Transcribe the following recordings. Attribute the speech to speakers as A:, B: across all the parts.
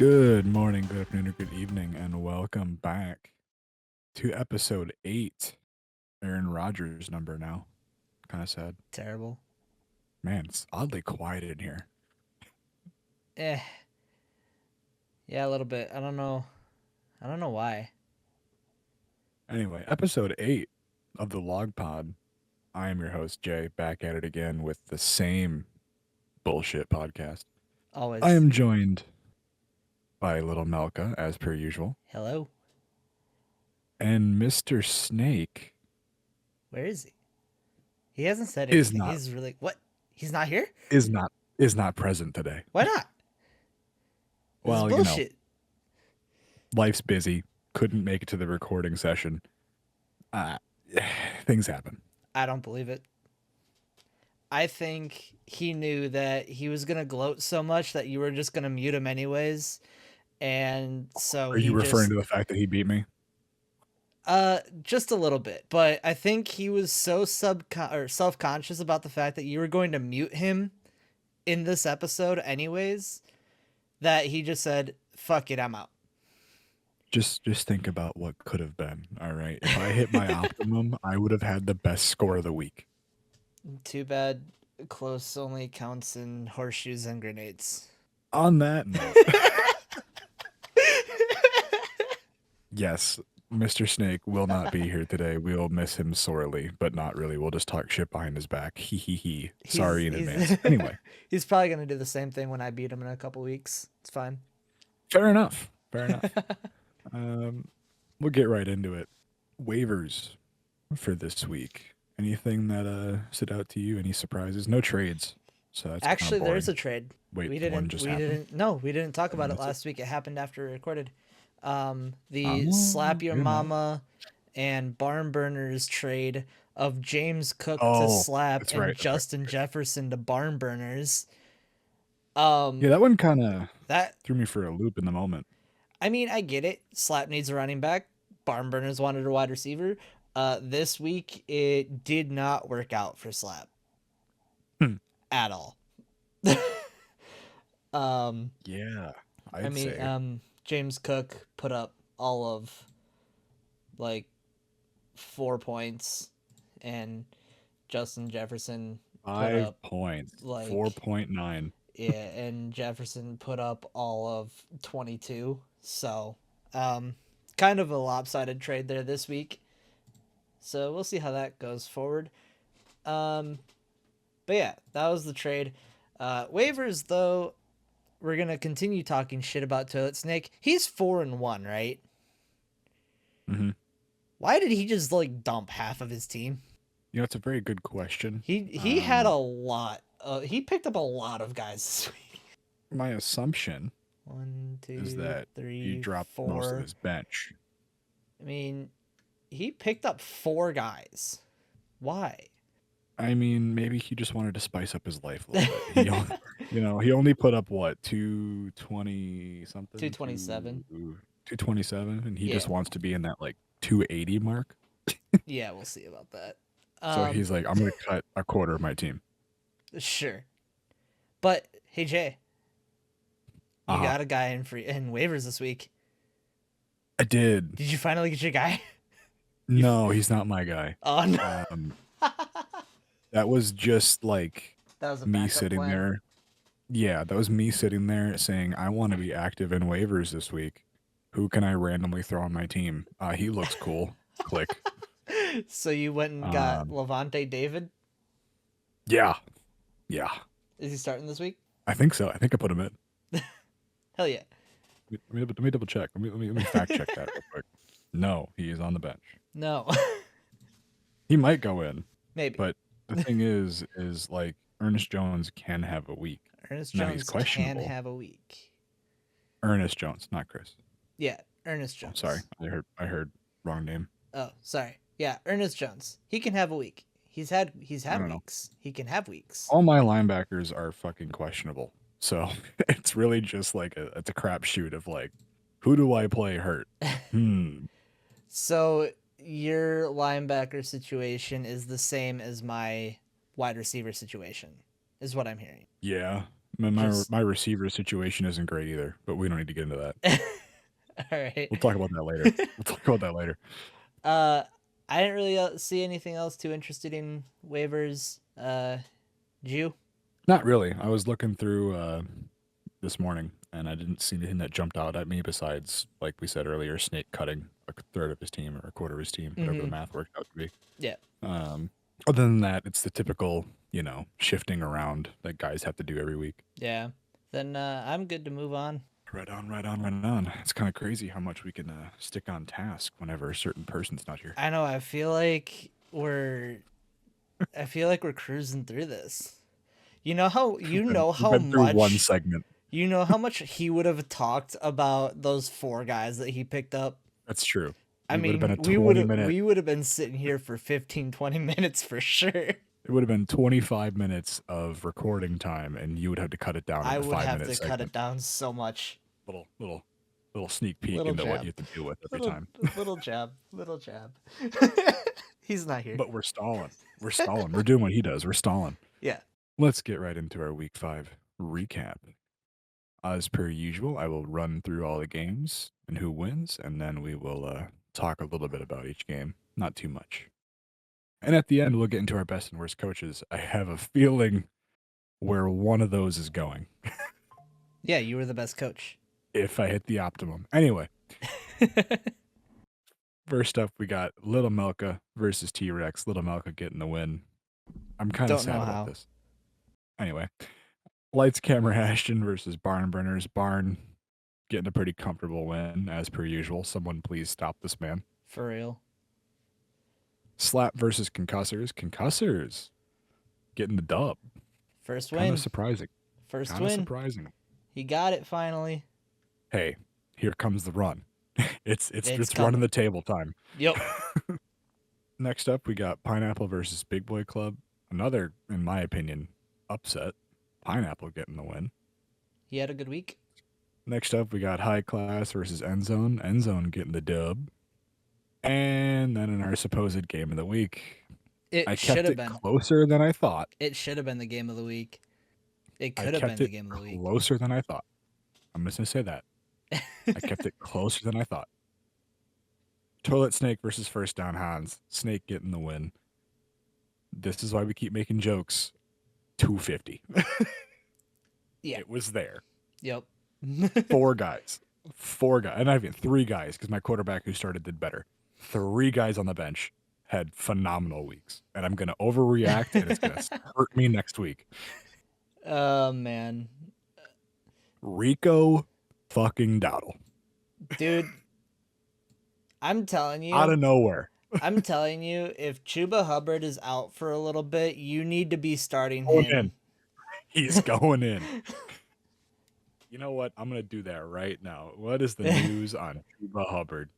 A: Good morning, good afternoon, or good evening, and welcome back to episode 8. Aaron Rodgers' number now. Kind of sad.
B: Terrible.
A: Man, it's oddly quiet in here.
B: Eh. Yeah, a little bit. I don't know. I don't know why.
A: Anyway, episode 8 of the Log Pod. I am your host, Jay, back at it again with the same bullshit podcast. I
B: Always.
A: am joined by Little Melka, as per usual,
B: Hello.
A: and Mr. Snake
B: Where is he? He hasn't said
A: is
B: anything.
A: not
B: He's really what? He's not here?
A: is not is not present today.
B: Why not? This is
A: Well,
B: bullshit.
A: life's busy. Couldn't make it to the recording session. Uh, things happen.
B: I don't believe it. I think he knew that he was gonna gloat so much that you were just gonna mute him anyways, and so
A: Are you
B: he
A: referring
B: just
A: to the fact that he beat me?
B: just a little bit. But I think he was so self conscious about the fact that you were going to mute him in this episode anyways that he just said, "Fuck it, I'm out."
A: Just think about what could have been. All right. If I hit my optimum, I would have had the best score of the week.
B: Too bad close only counts in horseshoes and grenades.
A: On that note, yes, Mr. Snake will not be here today. We'll miss him sorely, but not really. We'll just talk shit behind his back. Hee hee hee. Sorry in advance. Anyway,
B: He's probably gonna do the same thing when I beat him in a couple weeks. It's fine.
A: fair enough. Fair enough. We'll get right into it. Waivers for this week. Anything that stood out to you? Any surprises? No trades. So that's kind
B: Actually,
A: of boring.
B: there's a trade.
A: Wait,
B: We
A: one
B: didn't.
A: just
B: We
A: happened?
B: didn't. No, we didn't talk
A: Did I
B: about it
A: miss it?
B: last week. It happened after we recorded. The
A: Oh,
B: slap your
A: wait a minute.
B: mama and barn burners trade of James Cook to
A: Oh,
B: slap
A: that's
B: and
A: right. That's right.
B: Justin Jefferson to barn burners.
A: Yeah, that one kind of
B: That
A: threw me for a loop in the moment.
B: I mean, I get it. Slap needs a running back. Barn burners wanted a wide receiver. This week it did not work out for Slap
A: Hmm.
B: at all. um,
A: Yeah,
B: I
A: I'd
B: mean,
A: say
B: James Cook put up all of like 4 points, and Justin Jefferson put
A: 5
B: up
A: points,
B: like
A: 4.9.
B: yeah, and Jefferson put up all of 22. So, kind of a lopsided trade there this week. So we'll see how that goes forward. But yeah, that was the trade. Waivers though, we're gonna continue talking shit about Toilet Snake. He's 4-1, right?
A: Mm-hmm.
B: Why did he just like dump half of his team?
A: It's a very good question.
B: He had a lot. He picked up a lot of guys this week.
A: My assumption
B: One,
A: is
B: two,
A: that he
B: three,
A: dropped most of
B: four.
A: his bench.
B: I mean, he picked up 4 guys. Why?
A: I mean, maybe he just wanted to spice up his life a little bit. He only put up what 220 something,
B: 227.
A: 227, and he
B: Yeah.
A: just wants to be in that like 280 mark.
B: Yeah, we'll see about that.
A: So he's like, I'm gonna cut a quarter of my team.
B: Sure. But hey Jay, you
A: Uh-huh.
B: got a guy in waivers this week.
A: I did.
B: Did you finally get your guy?
A: No, he's not my guy.
B: Oh no.
A: That was just like
B: That was a
A: me
B: backup
A: sitting
B: plan.
A: there. Yeah, that was me sitting there saying, I want to be active in waivers this week. Who can I randomly throw on my team? He looks cool. Click.
B: So you went and got
A: Um,
B: Levante David?
A: yeah. Yeah.
B: Is he starting this week?
A: I think so. I think I put him in.
B: Hell yeah.
A: Let me double check. Let me fact check that real quick. No, he is on the bench.
B: No.
A: He might go in,
B: Maybe.
A: but the thing is like Ernest Jones can have a week.
B: Ernest
A: Now he's
B: Jones can
A: questionable.
B: have a week.
A: Ernest Jones, not Chris.
B: Yeah, Ernest
A: I'm
B: Jones.
A: sorry. I heard wrong name.
B: Oh, sorry. Yeah, Ernest Jones. He can have a week. He's had
A: don't know.
B: weeks. He can have weeks.
A: All my linebackers are fucking questionable. So it's really just like it's a crapshoot of like, who do I play hurt?
B: So your linebacker situation is the same as my wide receiver situation, is what I'm hearing.
A: Yeah.
B: Just
A: My receiver situation isn't great either, but we don't need to get into that.
B: all right.
A: We'll talk about that later. We'll talk about that later.
B: I didn't really see anything else too interested in waivers. Did you?
A: Not really. I was looking through this morning, and I didn't see anything that jumped out at me besides, like we said earlier, Snake cutting a third of his team or a quarter of his team, whatever the
B: Mm-hmm.
A: math worked out to be.
B: Yeah.
A: Um, Other than that, it's the typical, shifting around that guys have to do every week.
B: Yeah. Then I'm good to move on.
A: Right on, right on, right on. It's kind of crazy how much we can stick on task whenever a certain person's not here.
B: I know. I feel like we're cruising through this.
A: We've been through one segment.
B: You know how much he would have talked about those four guys that he picked up.
A: That's true.
B: I
A: It would have been
B: mean,
A: a 20-minute.
B: we would have been sitting here for 15, 20 minutes for sure.
A: It would have been 25 minutes of recording time, and you would have to cut it down
B: I
A: into
B: would have
A: 5-minute
B: to cut
A: segment.
B: it down so much.
A: Little sneak peek
B: Little
A: into what
B: jab.
A: you have to deal with every
B: Little
A: time.
B: little jab. Little jab. He's not here.
A: But we're stalling. We're stalling. We're doing what he does. We're stalling.
B: Yeah.
A: Let's get right into our week 5 recap. As per usual, I will run through all the games and who wins, and then we will talk a little bit about each game. Not too much. And at the end, we'll get into our best and worst coaches. I have a feeling where one of those is going
B: Yeah, you were the best coach.
A: if I hit the optimum. Anyway, first up, we got Little Melka versus T-Rex. Little Melka getting the win. I'm kind of
B: Don't know
A: sad
B: how.
A: about this. Anyway, Lights, Camera, Ashton versus Barn Burners. Barn getting a pretty comfortable win, as per usual. Someone please stop this man.
B: For real.
A: Slap versus Concussors. Concussors getting the dub.
B: First
A: Kind
B: win.
A: of surprising.
B: First
A: Kind of
B: win.
A: surprising.
B: He got it finally.
A: Hey, here comes the run. It's
B: It's
A: running
B: coming.
A: the table time.
B: Yep.
A: Next up, we got Pineapple versus Big Boy Club. Another, in my opinion, upset. Pineapple getting the win.
B: He had a good week.
A: Next up, we got High Class versus Endzone. Endzone getting the dub. And then in our supposed game of the week, I
B: It should
A: kept
B: have
A: it
B: been.
A: closer than I thought.
B: It should have been the game of the week. It
A: I
B: could have been
A: kept
B: the
A: it
B: game of the week.
A: closer than I thought. I'm just going to say that. I kept it closer than I thought. Toilet Snake versus First Down Hounds. Snake getting the win. This is why we keep making jokes. 250.
B: Yeah.
A: It was there.
B: Yep.
A: Four guys. And not even 3 guys, because my quarterback who started did better. 3 guys on the bench had phenomenal weeks. And I'm going to overreact, and it's going to hurt me next week.
B: Oh, man.
A: Rico fucking Dowdle.
B: Dude, I'm telling you.
A: Out of nowhere.
B: I'm telling you, if Chuba Hubbard is out for a little bit, you need to be starting
A: Going
B: him.
A: in. He's going in. You know what? I'm going to do that right now. What is the news on Chuba Hubbard?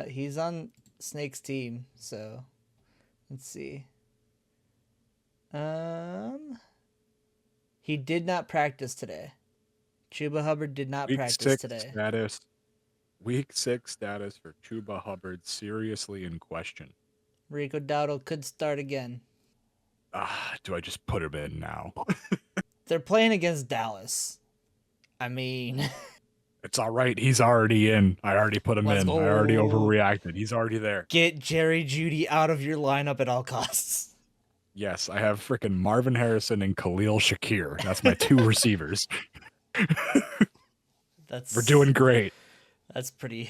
B: He's on Snake's team, so let's see. He did not practice today. Chuba Hubbard did not practice today.
A: Week 6 status for Chuba Hubbard seriously in question.
B: Rico Dowdle could start again.
A: Do I just put him in now?
B: They're playing against Dallas. I mean,
A: It's all right. He's already in. I already put him
B: Let's
A: in.
B: go.
A: I already overreacted. He's already there.
B: get Jerry Jeudy out of your lineup at all costs.
A: Yes, I have freaking Marvin Harrison and Khalil Shakir. That's my 2 receivers. We're doing great.
B: That's pretty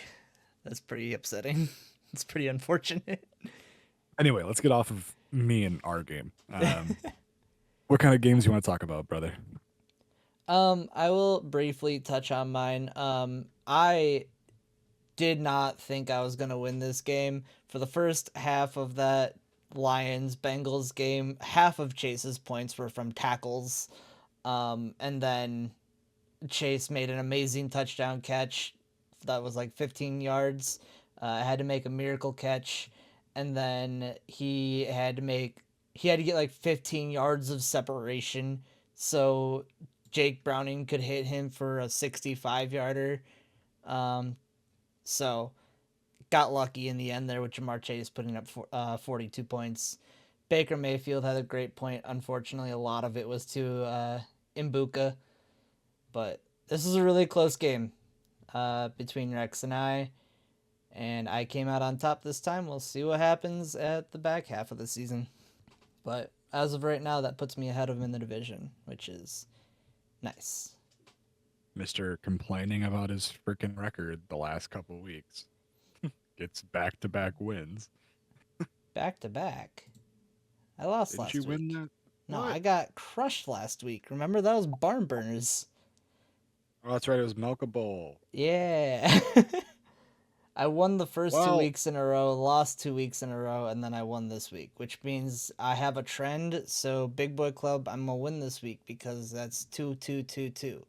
B: upsetting. It's pretty unfortunate.
A: Anyway, let's get off of me and our game. What kind of games you want to talk about, brother?
B: I will briefly touch on mine. I did not think I was going to win this game. For the first half of that Lions-Bengals game, half of Chase's points were from tackles. And then Chase made an amazing touchdown catch that was like 15 yards. I had to make a miracle catch. And then he had to get like 15 yards of separation. So Jake Browning could hit him for a 65-yarder. So got lucky in the end there with Jamar Chase putting up 42 points. Baker Mayfield had a great point. Unfortunately, a lot of it was to Mbuka. But this is a really close game between Rex and I came out on top this time. We'll see what happens at the back half of the season. But as of right now, that puts me ahead of him in the division, which is nice.
A: Mr. complaining about his freaking record the last couple weeks gets back-to-back wins.
B: Back to back. I lost
A: Didn't
B: last
A: you
B: week.
A: win that?
B: No,
A: What?
B: I got crushed last week. Remember, that was barn burners.
A: Oh, that's right. It was Melka Bowl.
B: Yeah. I won the first 2
A: Well,
B: weeks in a row, lost 2 weeks in a row, and then I won this week, which means I have a trend. So, Big Boy Club, I'm going to win this week because that's 2-2-2-2.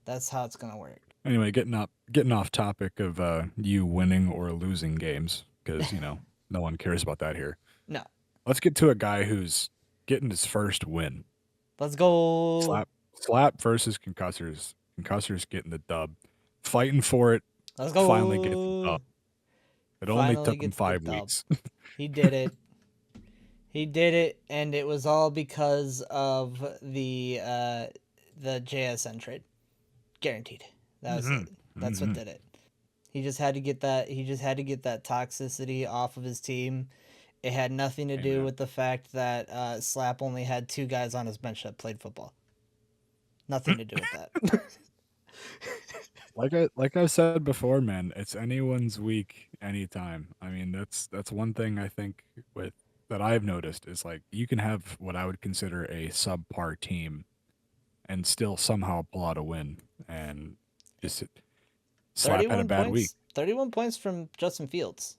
B: That's how it's going to work.
A: anyway, getting off topic of you winning or losing games because no one cares about that here.
B: No.
A: Let's get to a guy who's getting his first win.
B: Let's go.
A: Slap versus Concussors. Concussors getting the dub, fighting for it.
B: Let's
A: Finally gets the
B: go.
A: dub. It only
B: Finally
A: took him
B: gets the
A: 5
B: dub.
A: weeks.
B: He did it. He did it, and it was all because of the JSN trade. Guaranteed. That was it. That's what did it. He just had to get that. He just had to get that toxicity off of his team. It had nothing to do
A: Amen.
B: with the fact that Slap only had 2 guys on his bench that played football. Nothing to do with that.
A: Like I've said before, man, it's anyone's week anytime. I mean, that's one thing I think with that I've noticed is like you can have what I would consider a subpar team and still somehow pull out a win and just Slap had a
B: 31
A: bad week.
B: points. 31 points from Justin Fields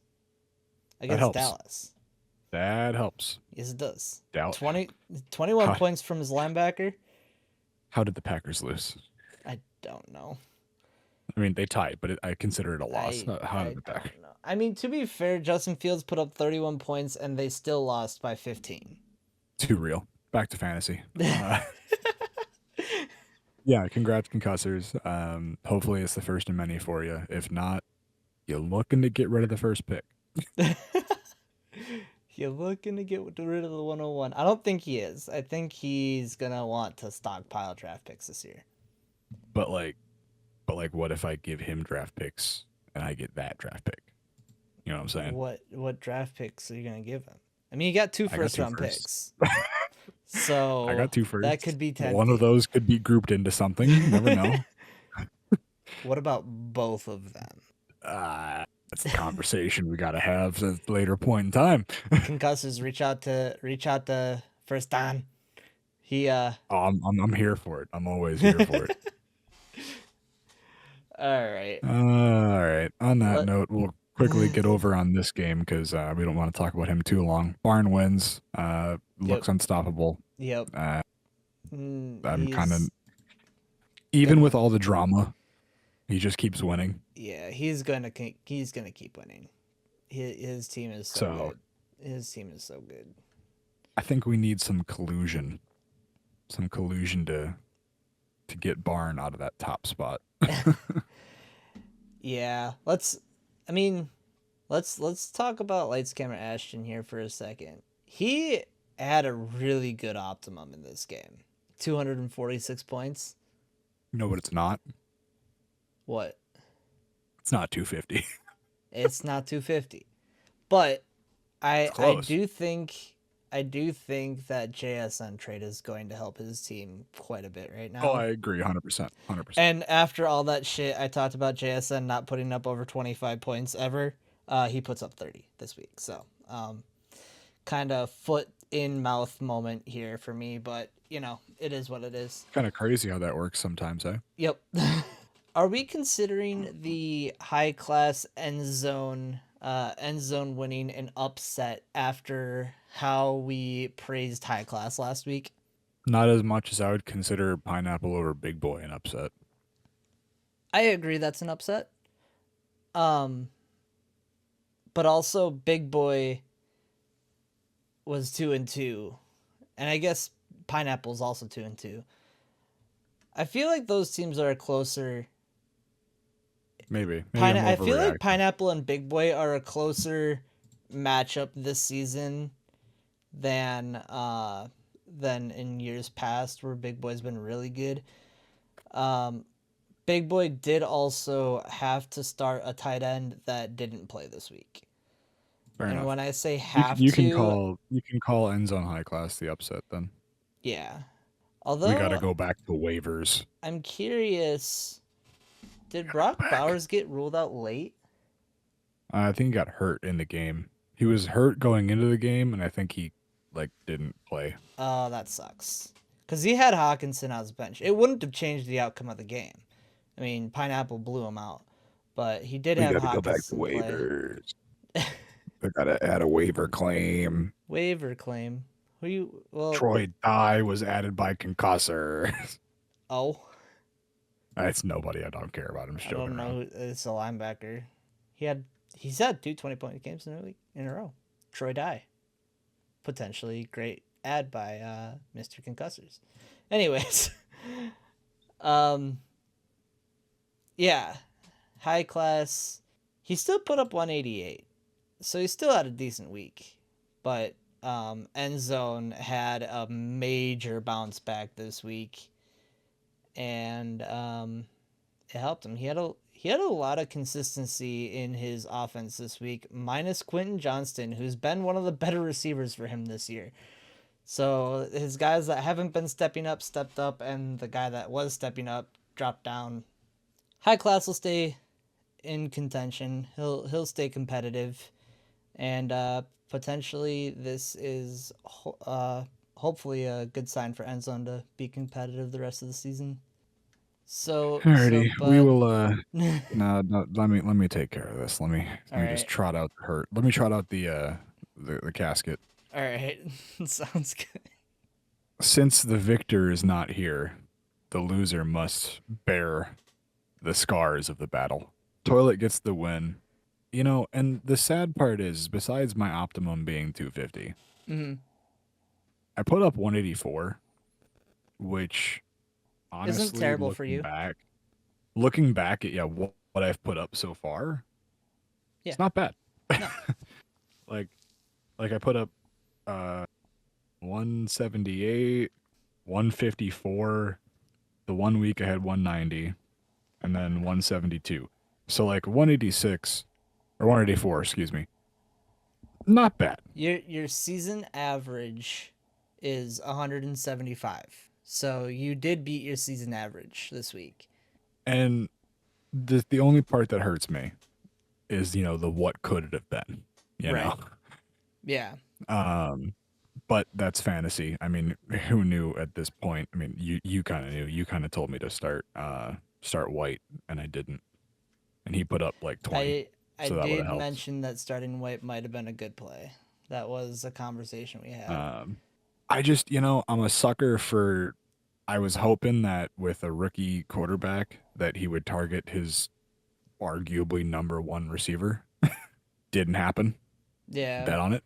A: That
B: against
A: helps.
B: Dallas.
A: That helps.
B: Yes, it does.
A: Doubt.
B: 21
A: Huh.
B: points from his linebacker.
A: How did the Packers lose?
B: I don't know.
A: I mean, they tied, but I consider it a loss. How did the Packers?
B: don't know. I mean, to be fair, Justin Fields put up 31 points and they still lost by 15.
A: Too real. Back to fantasy. Yeah, congrats, Concussors. Hopefully it's the first of many for you. If not, you're looking to get rid of the first pick.
B: You're looking to get rid of the 101. I don't think he is. I think he's going to want to stockpile draft picks this year.
A: But what if I give him draft picks and I get that draft pick? You know what I'm saying?
B: What draft picks are you going to give him? I mean, you got 2 first-round picks. So
A: I got 2 firsts.
B: That could be tempting.
A: One of those could be grouped into something. You never know.
B: What about both of them?
A: That's a conversation we got to have at a later point in time.
B: Concussors, reach out to First Don. He
A: I'm here for it. I'm always here for it.
B: All right.
A: All right. On that note, we'll quickly get over on this game because we don't want to talk about him too long. Barn wins. Looks unstoppable.
B: Yep.
A: I'm kind of even with all the drama, he just keeps winning.
B: Yeah, he's gonna keep winning. His team is so good. His team is so good.
A: I think we need some collusion to get Barn out of that top spot.
B: Yeah, let's talk about Lights Camera Ashton here for a second. He had a really good optimum in this game. 246 points.
A: No, but it's not.
B: What?
A: It's not 250.
B: It's not 250. But I do think that JSN trade is going to help his team quite a bit right now.
A: Oh, I agree 100%. 100%.
B: And after all that shit I talked about JSN not putting up over 25 points ever, he puts up 30 this week. So, kind of foot in mouth moment here for me, but it is what it is.
A: Kind of crazy how that works sometimes, eh?
B: Yep. Are we considering the high class end zone winning an upset after how we praised high class last week?
A: Not as much as I would consider Pineapple over Big Boy an upset.
B: I agree that's an upset. But also Big Boy was 2-2, and I guess Pineapple's also 2-2. I feel like those teams are closer.
A: Maybe
B: I feel like Pineapple and Big Boy are a closer matchup this season than than in years past where Big Boy's been really good. Um, Big Boy did also have to start a tight end that didn't play this week.
A: Fair
B: And
A: enough.
B: when I say
A: You can
B: have
A: you can
B: to,
A: call you can call end zone high class the upset then.
B: yeah.
A: We got to
B: Although
A: go back to waivers.
B: I'm curious, did
A: Gotta go
B: Brock
A: back.
B: Bowers get ruled out late?
A: I think he got hurt in the game. He was hurt going into the game, and I think he didn't play.
B: Oh, that sucks. Because he had Hawkinson on his bench. It wouldn't have changed the outcome of the game. I mean, Pineapple blew him out. But he did
A: We
B: have
A: got to go back to
B: Hawkinson play.
A: waivers. We got to add a waiver claim.
B: Waiver claim. Who you. Well,
A: Troy Dye was added by concussor.
B: oh.
A: It's nobody. I don't care about. I'm just
B: I
A: joking
B: don't know.
A: around.
B: It's a linebacker. He's had two 20-point games in a row. Troy Dye. Potentially great ad by Mr. Concussors. Anyways. um. Yeah. High class. He still put up 188. So he still had a decent week. But End Zone had a major bounce back this week. And it helped him. He had a lot of consistency in his offense this week, minus Quentin Johnston, who's been one of the better receivers for him this year. So his guys that haven't been stepping up stepped up, and the guy that was stepping up dropped down. High class will stay in contention. He'll stay competitive, and potentially this is hopefully a good sign for Endzone to be competitive the rest of the season. So
A: Alrighty, we
B: Bud.
A: will.
B: All
A: No. Let me take care of this. Let me just
B: right.
A: trot out the hurt. Let me trot out the casket.
B: All right. Sounds good.
A: Since the victor is not here, the loser must bear the scars of the battle. Toilet gets the win. And the sad part is, besides my optimum being 250,
B: Mm-hmm.
A: I put up 184, which
B: Isn't
A: honestly,
B: terrible for you.
A: looking back at what I've put up so far,
B: Yeah.
A: it's not bad.
B: No.
A: like like I put up 178, 154. The one week I had 190, and then 172. So 186 or 184, excuse me. Not bad.
B: Your season average is 175. So you did beat your season average this week.
A: And the only part that hurts me is the what could it have been, you
B: Right.
A: know.
B: Yeah.
A: But that's fantasy. I mean, who knew at this point? I mean, you kind of knew. You kind of told me to start White, and I didn't. And he put up 20,
B: I
A: so that would have
B: did
A: helped.
B: mention that starting White might have been a good play. That was a conversation we had.
A: I just, I'm a sucker for. I was hoping that with a rookie quarterback that he would target his arguably number one receiver. Didn't happen.
B: Yeah.
A: Bet on it.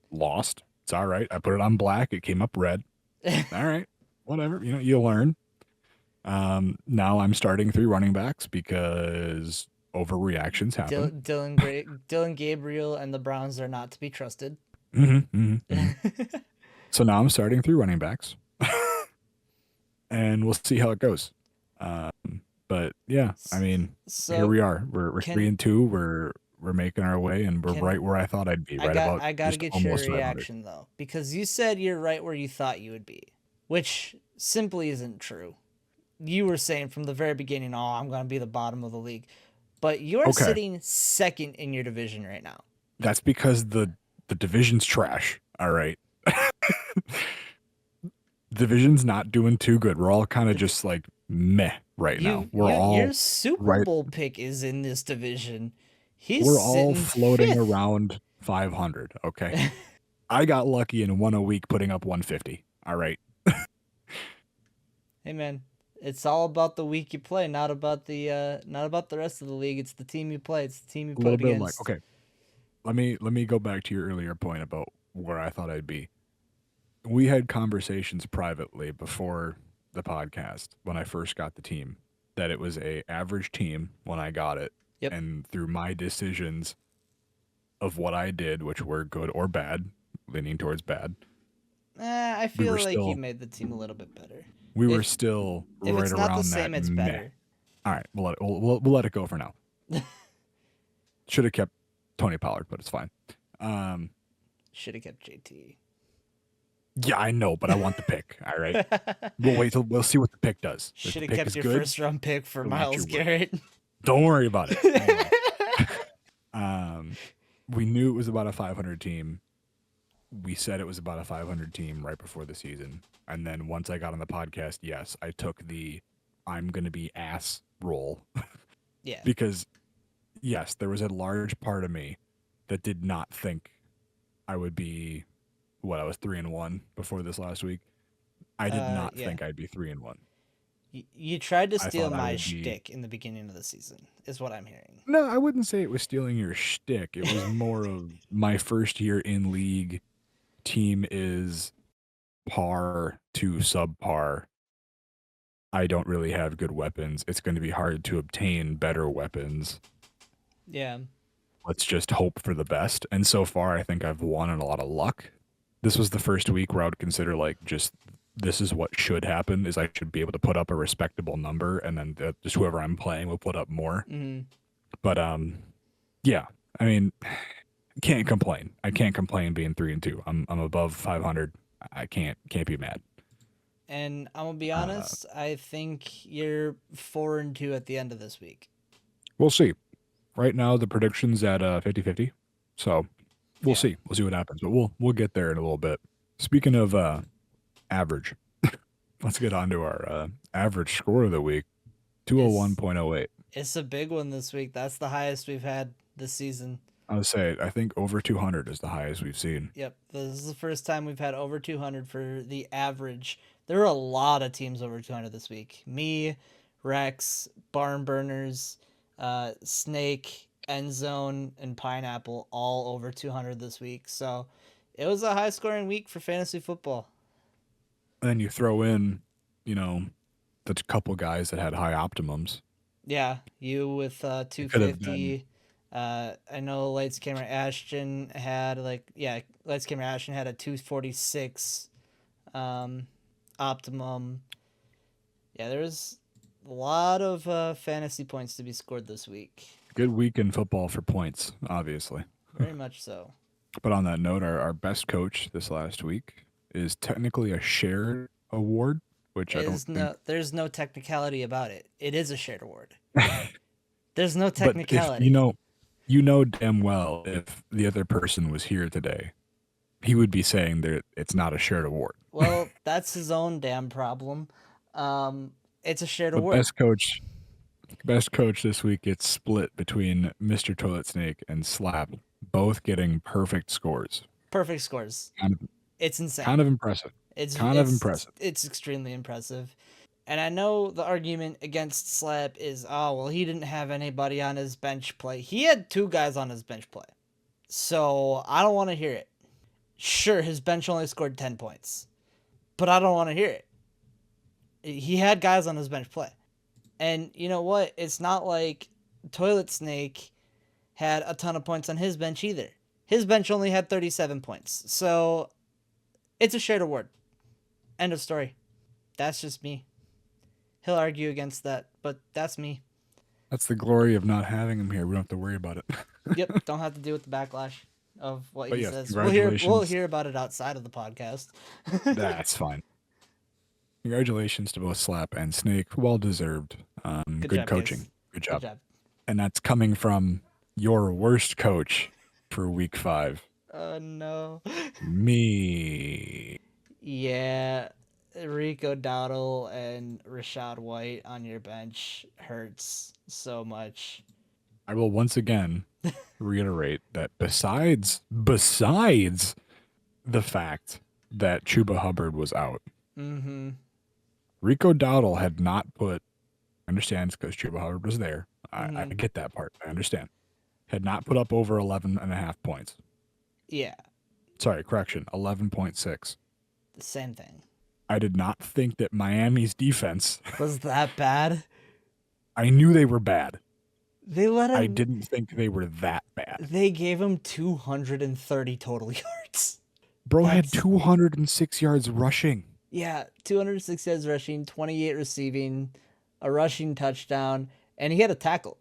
A: Lost. It's all right. I put it on black. It came up red. All right. Whatever. You learn. Now I'm starting 3 running backs because overreactions happen.
B: Dylan Gabriel and the Browns are not to be trusted.
A: So now I'm starting 3 running backs, and we'll see how it goes. But yeah, I mean, here
B: So
A: we are. We're
B: can
A: 3-2. We're making our way, and we're
B: can
A: right where I thought I'd be. Right about
B: I gotta
A: just
B: get your
A: almost 500.
B: reaction though, because you said you're right where you thought you would be, which simply isn't true. You were saying from the very beginning, "Oh, I'm gonna be the bottom of the league," but you're
A: Okay,
B: sitting second in your division right now.
A: that's because the division's trash. All right, division's not doing too good. We're all kind of
B: The d-
A: just meh right now. We're
B: your
A: all
B: Super
A: right.
B: Bowl pick is in this division. He's
A: We're all
B: sitting
A: floating
B: fifth.
A: around 500. Okay, I got lucky and won a week putting up 150. All right,
B: Hey man, it's all about the week you play, not about the rest of the league. It's the team you play. It's the team you
A: a little
B: put
A: bit of
B: against.
A: okay. Let me go back to your earlier point about where I thought I'd be. We had conversations privately before the podcast when I first got the team that it was a average team when I got it,
B: Yep.
A: and through my decisions of what I did, which were good or bad, leaning towards bad,
B: I
A: We were
B: feel like you
A: still
B: made the team a little bit better.
A: we were
B: If
A: still
B: if
A: right
B: it's not the
A: around that
B: same, it's
A: meh.
B: better.
A: All right, we'll let it go for now. Should have kept Tony Pollard, but it's fine.
B: Should have kept JT.
A: Yeah, I know, but I want the pick. All right, we'll wait till we'll see what the pick does. If
B: Should
A: the
B: have
A: pick
B: kept
A: is
B: your
A: good,
B: first round pick for
A: you'll get
B: Miles
A: your word.
B: Garrett.
A: Don't worry about it. Anyway, we knew it was about a 500 team. We said it was about a 500 team right before the season, and then once I got on the podcast, yes, I took the I'm gonna be ass role
B: Yeah.
A: because yes, there was a large part of me that did not think I would be I was 3-1 before this last week. I did not
B: Yeah.
A: think I'd be 3-1.
B: You tried to
A: I
B: steal
A: thought I
B: my
A: would be.
B: shtick in the beginning of the season, is what I'm hearing.
A: No, I wouldn't say it was stealing your shtick. It was more of my first year in league. Team is par to subpar. I don't really have good weapons. It's going to be hard to obtain better weapons.
B: Yeah.
A: Let's just hope for the best. And so far, I think I've won in a lot of luck. This was the first week where I would consider like just this is what should happen is I should be able to put up a respectable number and then just whoever I'm playing will put up more.
B: Mm-hmm.
A: But yeah, I mean, can't complain. I can't complain being 3-2. I'm above 500. I can't be mad.
B: And I'm gonna be honest, I think you're 4-2 at the end of this week.
A: We'll see. Right now the prediction's at 50-50. So we'll see. We'll see what happens. But we'll get there in a little bit. Speaking of average, let's get on to our average score of the week. 201.08.
B: It's a big one this week. That's the highest we've had this season.
A: I would say I think over 200 is the highest we've seen.
B: Yep, this is the first time we've had over 200 for the average. There are a lot of teams over 200 this week. Me, Rex, Barn Burners, Snake, End Zone, and Pineapple all over 200 this week. So it was a high scoring week for fantasy football.
A: And then you throw in, the couple guys that had high optimums.
B: Yeah, you with 250. I know Lights Camera Ashton had Lights Camera Ashton had a 246 optimum. Yeah, there's a lot of fantasy points to be scored this week.
A: Good week in football for points, obviously.
B: Very much so.
A: But on that note, our best coach this last week is technically a shared award, which
B: There's no technicality about it. It is a shared award. There's no
A: But
B: technicality.
A: if you know damn well if the other person was here today, he would be saying that it's not a shared award.
B: Well, that's his own damn problem. It's a shared
A: But
B: award.
A: best coach this week gets split between Mr. Toilet Snake and Slap, both getting perfect scores.
B: Perfect scores. It's insane.
A: Kind of impressive.
B: It's
A: impressive.
B: It's extremely impressive. And I know the argument against Slap is, oh, well, he didn't have anybody on his bench play. He had 2 guys on his bench play. So I don't want to hear it. Sure, his bench only scored 10 points. But I don't want to hear it. He had guys on his bench play. And you know what? It's not like Toilet Snake had a ton of points on his bench either. His bench only had 37 points. So it's a shared award. End of story. That's just me. He'll argue against that, but that's me.
A: That's the glory of not having him here. We don't have to worry about it.
B: Yep, don't have to deal with the backlash of what
A: But
B: he
A: yes,
B: says.
A: congratulations.
B: We'll hear about it outside of the podcast.
A: That's fine. Congratulations to both Slap and Snake. Well deserved. Good
B: job,
A: coaching.
B: guys.
A: Good job.
B: Good job.
A: And that's coming from your worst coach for week 5.
B: Oh, no.
A: Me.
B: Yeah, Rico Dowdle and Rashad White on your bench hurts so much.
A: I will once again reiterate that besides the fact that Chuba Hubbard was out,
B: Mm-hmm.
A: Rico Dowdle had not put, I understand it's because Chuba Hubbard was there. I
B: Mhm.
A: get that part. I understand. Had not put up over 11.5 points.
B: Yeah,
A: Sorry, correction, 11.6.
B: the same thing.
A: I did not think that Miami's defense,
B: Was that bad?
A: I knew they were bad.
B: They let him.
A: I didn't think they were that bad.
B: They gave him 230 total yards.
A: Bro had
B: That's
A: 206 yards rushing.
B: yeah, 206 yards rushing, 28 receiving, a rushing touchdown, and he had a tackle.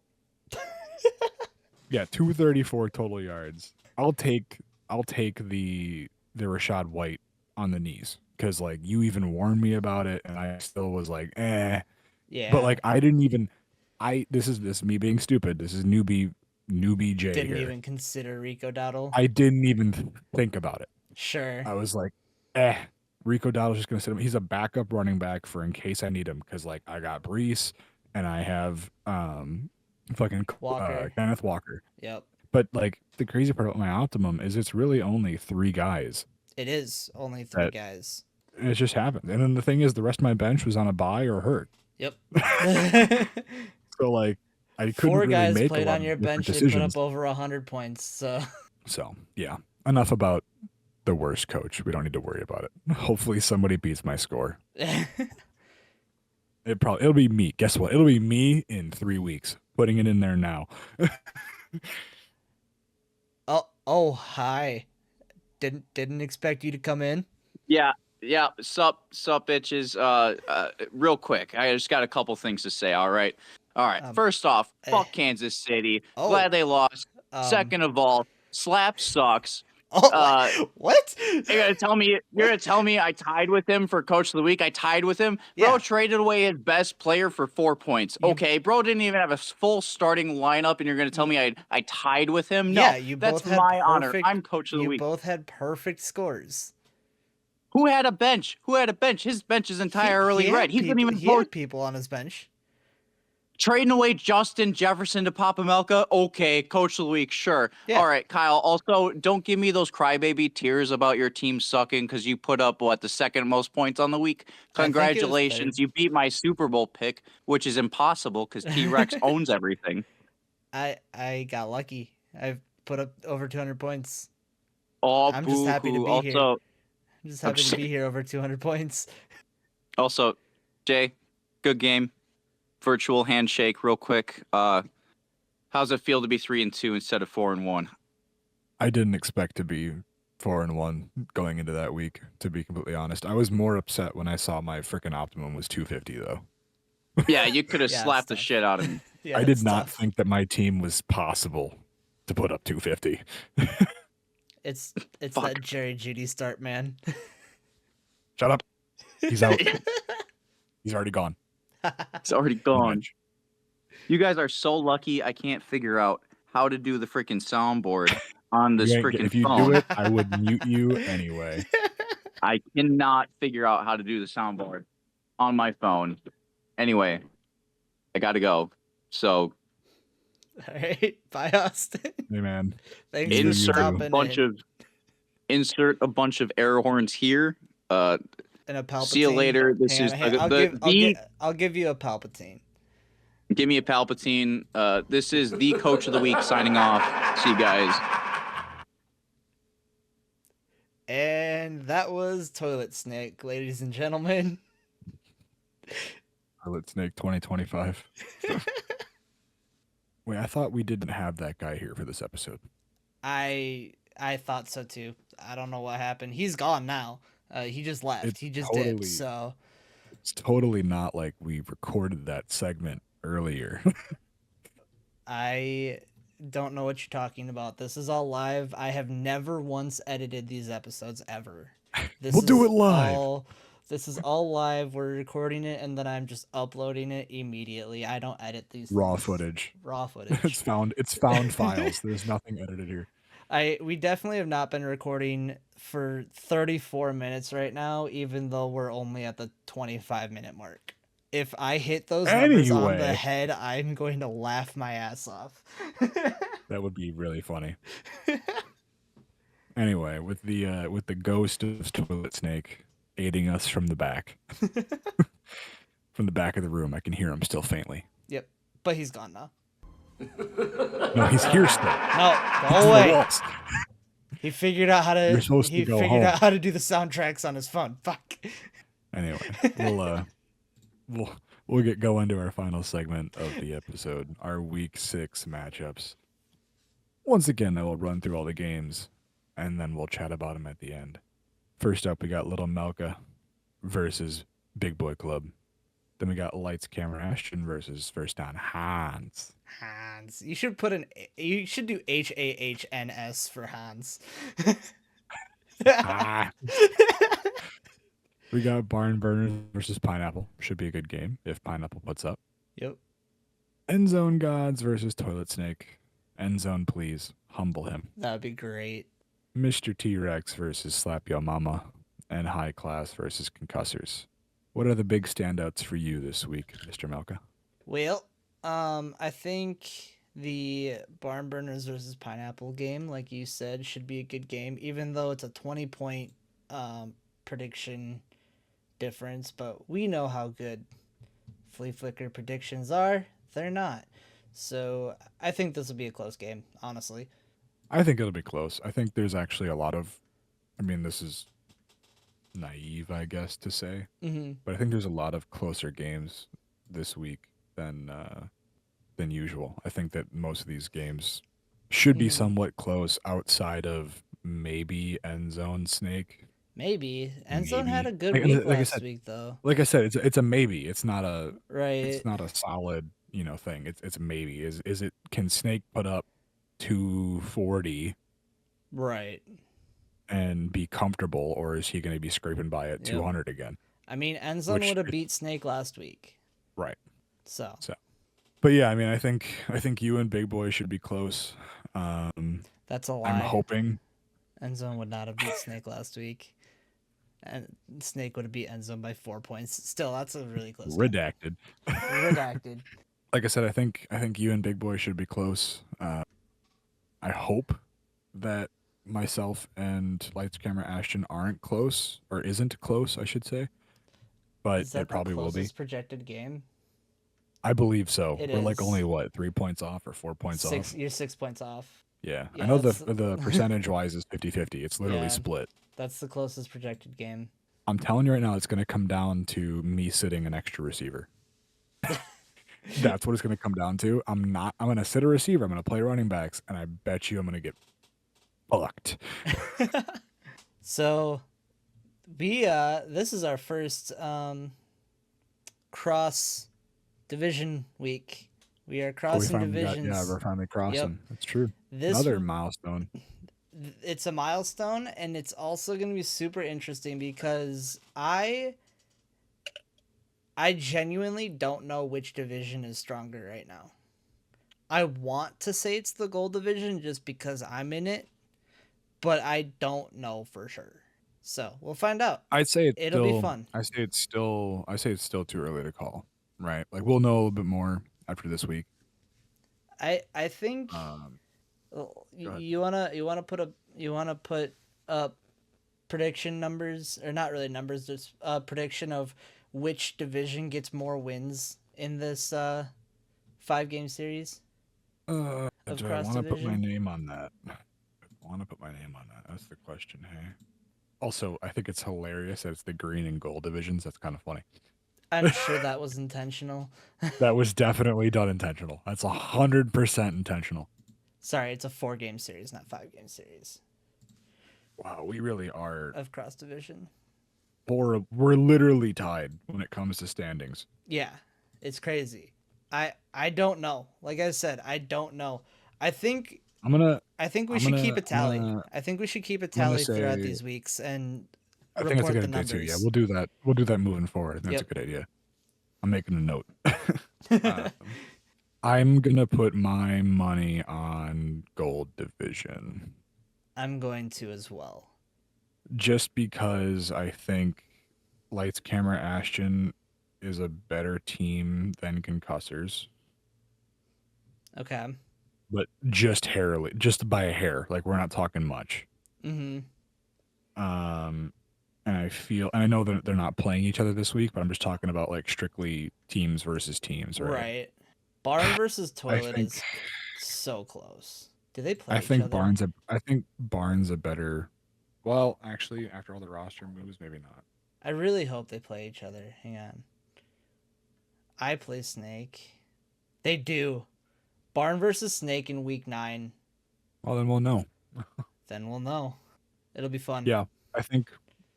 A: Yeah, 234 total yards. I'll take the Rashad White on the knees because like you even warned me about it and I still was like but
B: Yeah,
A: like I didn't even I this is me being stupid. This is newbie Jay
B: didn't
A: here.
B: even consider Rico Dowdle.
A: I didn't even think about it.
B: Sure.
A: I was like Rico Dowdle's just gonna sit him. He's a backup running back for in case I need him because like I got Brees and I have fucking
B: Walker.
A: Kenneth Walker.
B: Yep.
A: But like the crazy part about my optimum is it's really only three guys
B: It is only three
A: that
B: guys.
A: and it just happened. And then the thing is the rest of my bench was on a bye or hurt.
B: Yep.
A: So like I couldn't
B: Four
A: really
B: guys
A: make a
B: played
A: lot
B: on
A: of
B: your
A: different
B: bench. They put up
A: decisions.
B: over 100 points. So
A: So yeah. Enough about the worst coach. We don't need to worry about it. Hopefully somebody beats my score. It'll be me. Guess what? It'll be me in 3 weeks. Putting it in there now.
B: oh hi. Didn't expect you to come in.
C: Yeah, yeah. Sup, bitches. Real quick, I just got a couple things to say. All right. First off,
B: eh,
C: fuck Kansas City.
B: oh,
C: Glad they lost.
B: um,
C: Second of all, Slap sucks.
B: Oh,
C: Uh,
B: what?
C: you're gonna tell me I tied with him for Coach of the Week. I tied with him. Bro
B: Yeah.
C: traded away his best player for 4 points.
B: You-
C: Okay, bro didn't even have a full starting lineup, and you're gonna tell me I tied with him? No,
B: Yeah, you
C: that's
B: both had
C: my honor.
B: perfect.
C: I'm Coach of the
B: You
C: Week.
B: both had perfect scores.
C: Who had a bench? His bench is entirely red. He couldn't even
B: He
C: vote.
B: had people on his bench.
C: Trading away Justin Jefferson to Papamelka? Okay, Coach of the Week, sure.
B: Yeah.
C: All right, Kyle. Also, don't give me those crybaby tears about your team sucking because you put up, the second most points on the week?
B: I think it was
C: Congratulations.
B: third.
C: You beat my Super Bowl pick, which is impossible because T-Rex owns everything.
B: I got lucky. I've put up over 200 points.
C: Oh,
B: I'm just happy to
C: boo-hoo.
B: be here.
C: Also,
B: I'm just happy to be here over 200 points.
C: also, Jay, good game. Virtual handshake, real quick. How's it feel to be 3-2 instead of 4-1?
A: I didn't expect to be 4-1 going into that week, to be completely honest. I was more upset when I saw my freaking optimum was 250 though.
C: Yeah, you could have
B: Yeah,
C: slapped the
B: it's tough.
C: shit out of me.
B: Yeah,
A: I did
B: it's
A: not
B: tough.
A: think that my team was possible to put up 250.
B: It's
C: Fuck.
B: that Jerry Judy start, man.
A: Shut up. He's out. He's already gone.
C: It's already gone. You guys are so lucky I can't figure out how to do the freaking soundboard on this freaking
A: If you
C: phone.
A: do it, I would mute you anyway.
C: I cannot figure out how to do the soundboard on my phone. Anyway, I gotta go. So
B: All right, bye, Austin.
A: Hey man.
B: Thanks
A: You do
B: for
A: you.
B: stopping
C: insert a bunch of air horns here.
B: And a Palpatine.
C: See you later. This
B: Hang
C: is
B: on, I'll give you a Palpatine.
C: Give me a Palpatine. This is the Coach of the Week signing off. See you guys.
B: And that was Toilet Snake, ladies and gentlemen.
A: Toilet Snake 2025. Wait, I thought we didn't have that guy here for this episode.
B: I thought so too. I don't know what happened. He's gone now. He just left. He just dipped. So
A: it's totally not like we recorded that segment earlier.
B: I don't know what you're talking about. This is all live. I have never once edited these episodes ever.
A: We'll do it live.
B: This is all live. We're recording it and then I'm just uploading it immediately. I don't edit these
A: Raw
B: things.
A: footage.
B: Raw footage.
A: It's found files. There's nothing edited here.
B: We definitely have not been recording for 34 minutes right now, even though we're only at the 25-minute mark. If I hit those numbers on the head, I'm going to laugh my ass off.
A: That would be really funny. Anyway, with the ghost of Toilet Snake aiding us from the back. From the back of the room, I can hear him still faintly.
B: Yep, but he's gone now.
A: No, he's here still.
B: No, go away. He figured out how to.
A: You're supposed to go home.
B: Out how to do the soundtracks on his phone. Fuck.
A: Anyway, we'll get going to our final segment of the episode, our Week 6 matchups. Once again, I will run through all the games, and then we'll chat about them at the end. First up, we got Little Melka versus Big Boy Club. Then we got Lights Camera Ashton versus First Down Hans.
B: Hans. You should put you should do HAHNS for Hans.
A: Ah. We got Barn Burners versus Pineapple. Should be a good game if Pineapple puts up.
B: Yep.
A: End Zone Gods versus Toilet Snake. End Zone, please. Humble him.
B: That'd be great.
A: Mr. T-Rex versus Slap Yo Mama. And High Class versus Concussors. What are the big standouts for you this week, Mr. Melka?
B: Well, I think the Barn Burners versus Pineapple game, like you said, should be a good game, even though it's a 20-point prediction difference. But we know how good Flea Flicker predictions are. They're not. So I think this will be a close game, honestly.
A: I think it'll be close. I think there's actually a lot of, I mean, this is naive, I guess, to say, but I think there's a lot of closer games this week than usual. I think that most of these games should be somewhat close outside of maybe End Zone Snake.
B: Maybe. Endzone had a
A: Maybe.
B: good
A: Like-
B: week
A: like I
B: last
A: said-
B: week, though.
A: Like I said, it's a maybe. It's not a
B: Right.
A: it's not a solid, thing. It's a maybe. Is it, can Snake put up 240
B: Right.
A: and be comfortable, or is he going to be scraping by at
B: Yep.
A: 200 again?
B: I mean, Endzone
A: Which-
B: would have beat Snake last week.
A: Right.
B: So.
A: But yeah, I mean, I think you and Big Boy should be close.
B: That's a lie.
A: I'm hoping.
B: Endzone would not have beat Snake last week. And Snake would have beat Endzone by 4 points. Still, that's a really close game.
A: Redacted.
B: Redacted.
A: Like I said, I think you and Big Boy should be close. I hope that myself and Lights Camera Ashton aren't close, or isn't close, I should say. But
B: Is that
A: it probably
B: the
A: will be.
B: closest projected game?
A: I believe so.
B: It
A: We're like
B: is.
A: only 3 points off or 4 points off.
B: You're 6 points off.
A: Yeah.
B: Yeah,
A: I know
B: that's-
A: the percentage wise is 50-50. It's literally
B: Yeah.
A: split.
B: That's the closest projected game.
A: I'm telling you right now, it's going to come down to me sitting an extra receiver. That's what it's going to come down to. I'm going to sit a receiver. I'm going to play running backs, and I bet you I'm going to get fucked.
B: So, this is our first cross division week. We are
A: Oh, we
B: crossing
A: finally
B: divisions.
A: we're finally crossing. That's true.
B: This
A: Another milestone.
B: It's a milestone, and it's also going to be super interesting because I genuinely don't know which division is stronger right now. I want to say it's the gold division just because I'm in it, but I don't know for sure. So we'll find out.
A: I'd say
B: It'll be fun.
A: I say it's still too early to call. Right? Like we'll know a little bit more after this week.
B: I think
A: Go ahead.
B: you wanna put up prediction numbers, or not really numbers, just prediction of which division gets more wins in this 5-game series.
A: Do I
B: cross
A: want to put my
B: division?
A: name on that? That's the question, hey. Also, I think it's hilarious that it's the green and gold divisions. That's kind of funny.
B: I'm sure that was intentional.
A: That was definitely done intentional. That's 100% intentional.
B: Sorry, it's a 4-game series, not 5-game series
A: Wow, we really are.
B: of cross division.
A: We're literally tied when it comes to standings.
B: Yeah, it's crazy. I don't know. Like I said, I don't know. I think we should keep a tally. I think we should keep a tally throughout
A: say-
B: these weeks and
A: I think it's a
B: report
A: good
B: the
A: idea too. Yeah,
B: numbers.
A: we'll do that. We'll do that moving forward. That's
B: Yep.
A: a good idea. I'm making a note. I'm gonna put my money on gold division
B: I'm going to as well.
A: just because I think Lights Camera Ashton is a better team than Concussors,
B: Okay.
A: but just by a hair. Like we're not talking much.
B: Mm-hmm.
A: And I know that they're not playing each other this week, but I'm just talking about like strictly teams versus teams, right?
B: Right. Barn versus Toilet
A: think-
B: is so close. Do they play
A: I
B: each
A: think
B: other?
A: I think Barnes a better. Well, actually, after all the roster moves, maybe not.
B: I really hope they play each other. Hang on. I play Snake. They do. Barn versus Snake in week 9.
A: Well, then we'll know.
B: Then we'll know. It'll be fun.
A: Yeah, I think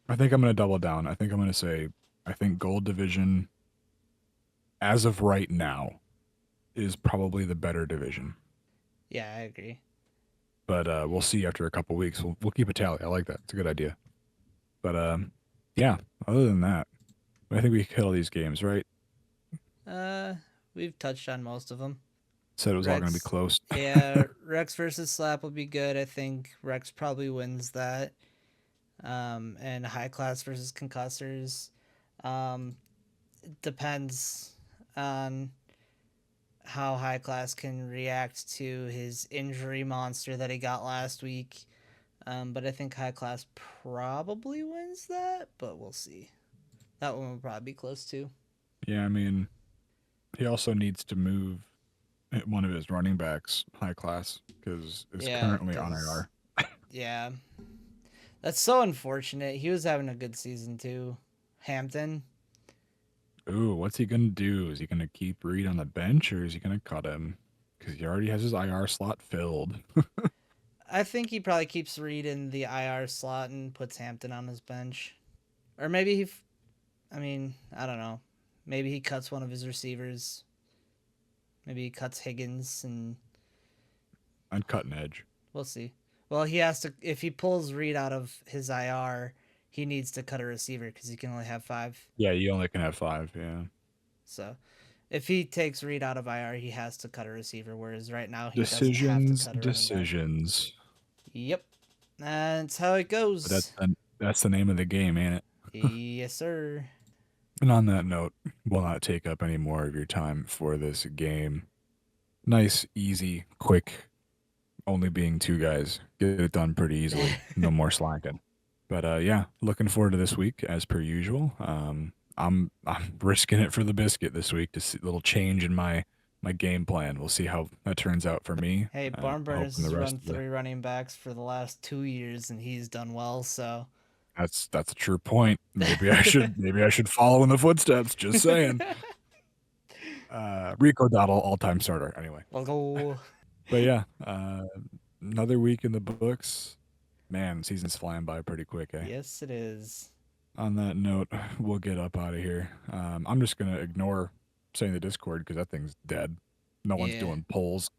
A: I think I'm going to double down. I think I'm going to say I think Gold Division, as of right now, is probably the better division.
B: Yeah, I agree.
A: But we'll see after a couple weeks. We'll keep a tally. I like that. It's a good idea. But yeah. Other than that, I think we hit all these games, right?
B: We've touched on most of them.
A: Said it was all going to be
B: Rex,
A: close.
B: yeah, Rex versus Slap will be good. I think Rex probably wins that. And High Class versus Concussors. It depends on how High Class can react to his injury monster that he got last week. But I think High Class probably wins that, but we'll see. That one will probably be close too.
A: Yeah, I mean, he also needs to move one of his running backs, High Class, because is
B: Yeah,
A: currently on
B: because
A: IR.
B: yeah, that's so unfortunate. He was having a good season too. Hampton.
A: Ooh, what's he gonna do? Is he gonna keep Reed on the bench or is he gonna cut him? Because he already has his IR slot filled.
B: I think he probably keeps Reed in the IR slot and puts Hampton on his bench. Or maybe I mean, I don't know. Maybe he cuts one of his receivers. Maybe he cuts Higgins, and
A: I'd cut an edge.
B: we'll see. Well, he has to, if he pulls Reed out of his IR, he needs to cut a receiver because he can only have 5.
A: Yeah, you only can have 5. Yeah.
B: So if he takes Reed out of IR, he has to cut a receiver, whereas right now he doesn't have to
A: Decisions,
B: cut a running back.
A: decisions.
B: Yep. That's how it
A: But
B: goes.
A: that's the name of the game, ain't it?
B: Yes, sir.
A: And on that note, we'll not take up any more of your time for this game. Nice, easy, quick, only being 2 guys. Get it done pretty easily. No more slacking. But yeah, looking forward to this week as per usual. I'm risking it for the biscuit this week to see a little change in my game plan. We'll see how that turns out for me.
B: Hey, Barn Burners
A: Hoping the
B: has
A: rest
B: run
A: of the
B: 3 running backs for the last 2 years, and he's done well. So
A: that's a true point. Maybe I should follow in the footsteps. Just saying. Rico Dowdle, all-time starter. Anyway,
B: Let's go.
A: but yeah, another week in the books. Man, season's flying by pretty quick, eh?
B: Yes, it is.
A: On that note, we'll get up out of here. I'm just gonna ignore saying the Discord because that thing's dead. No one's
B: Yeah.
A: doing polls.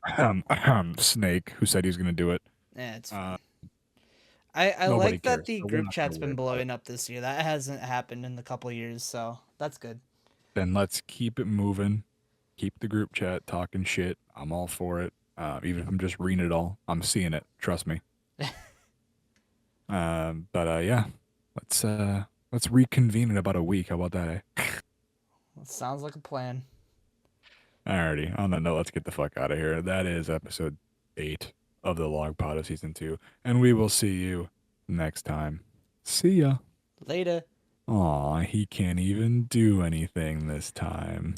A: Snake, who said he was gonna do it.
B: Yeah, it's
A: Uh,
B: fine. I
A: nobody
B: like that
A: cares,
B: the
A: so we're
B: group
A: not gonna
B: chat's
A: worry
B: been
A: about it.
B: blowing up this year. That hasn't happened in a couple of years, so that's good.
A: Then let's keep it moving. Keep the group chat talking shit. I'm all for it. Even if I'm just reading it all, I'm seeing it. Trust me. But yeah, let's reconvene in about a week. How about that? Eh?
B: That sounds like a plan.
A: Alrighty. On that note, let's get the fuck out of here. That is episode 8 of the Log Pod of season 2, and we will see you next time. See ya.
B: Later.
A: Aw, he can't even do anything this time.